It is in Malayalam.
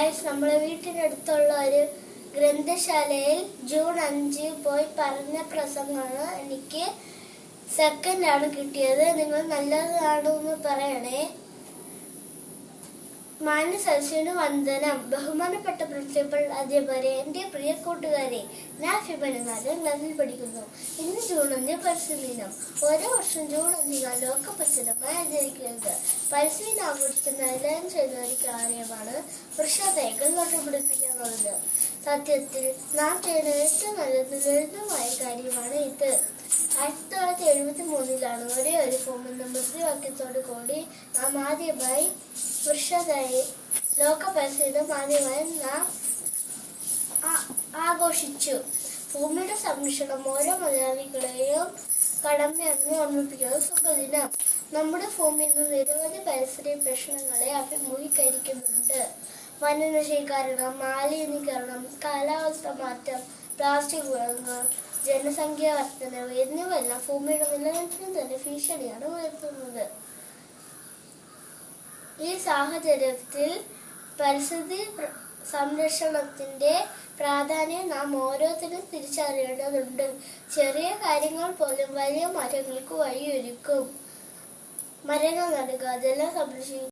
ഗായ്സ്, നമ്മളെ വീട്ടിനടുത്തുള്ള ഒരു ഗ്രന്ഥശാലയിൽ ജൂൺ 5 പോയി പറഞ്ഞ പ്രസംഗമാണ്. എനിക്ക് സെക്കൻഡാണ് കിട്ടിയത്. നിങ്ങൾ നല്ലതാണോ എന്ന് പറയണേ. മാന്യ സദസ്സിന് വന്ദനം. ബഹുമാനപ്പെട്ട പ്രിൻസിപ്പൽ അധ്യാപകരെ, എൻ്റെ പ്രിയ കൂട്ടുകാരെ, ഞാൻ ഫിബനുമാരൻ ക്ലാസ്സിൽ പഠിക്കുന്നു. ഇന്ന് ജൂൺ 5 പരിസ്ഥിതി ദിനം. ഓരോ വർഷം ജൂൺ 5 ലോക പരിസ്ഥിതിമായി ആചരിക്കുന്നത്. പരിസ്ഥിതി ആഘോഷിക്കുന്ന എല്ലാവരും ചെയ്യുന്ന ഒരു കാര്യമാണ് വൃക്ഷത്തൈകൾ നട്ടുപിടിപ്പിക്കാനുള്ളത്. സത്യത്തിൽ നാം ചെയ്യുന്ന ഏറ്റവും നല്ല ലളിതമായ കാര്യമാണ് ഇത്. 1973 ഒരേ ഒരു ഫോം എന്ന മുദ്രാവാക്യത്തോടു കൂടി നാം ആദ്യമായി ലോക പരിസ്ഥിതി ആദ്യമായി നാം ആഘോഷിച്ചു. ഭൂമിയുടെ സംരക്ഷണം ഓരോ മലയാളികളെയും കടമയാണെന്ന് ഓർമ്മിപ്പിക്കുന്നത് ശുഭദിനം. നമ്മുടെ ഭൂമിയിൽ നിന്ന് നിരവധി പരിസ്ഥിതി പ്രശ്നങ്ങളെ അഭിമുഖീകരിക്കുന്നുണ്ട്. വനനശീകരണം, മാലിന്യീകരണം, കാലാവസ്ഥ മാറ്റം, പ്ലാസ്റ്റിക് ഉപയോഗങ്ങൾ, ജനസംഖ്യാ വർധനവ് എന്നിവയെല്ലാം ഭൂമിയുടെ നിലനിൽപ്പിന് തന്നെ ഭീഷണിയാണ് ഉയർത്തുന്നത്. ഈ സാഹചര്യത്തിൽ പരിസ്ഥിതി സംരക്ഷണത്തിന്റെ പ്രാധാന്യം നാം ഓരോരുത്തരും തിരിച്ചറിയേണ്ടതുണ്ട്. ചെറിയ കാര്യങ്ങൾ പോലും വലിയ മാറ്റങ്ങൾക്ക് വഴിയൊരുക്കും. മരങ്ങൾ നടുക, ജലം സംരക്ഷിക്കുക.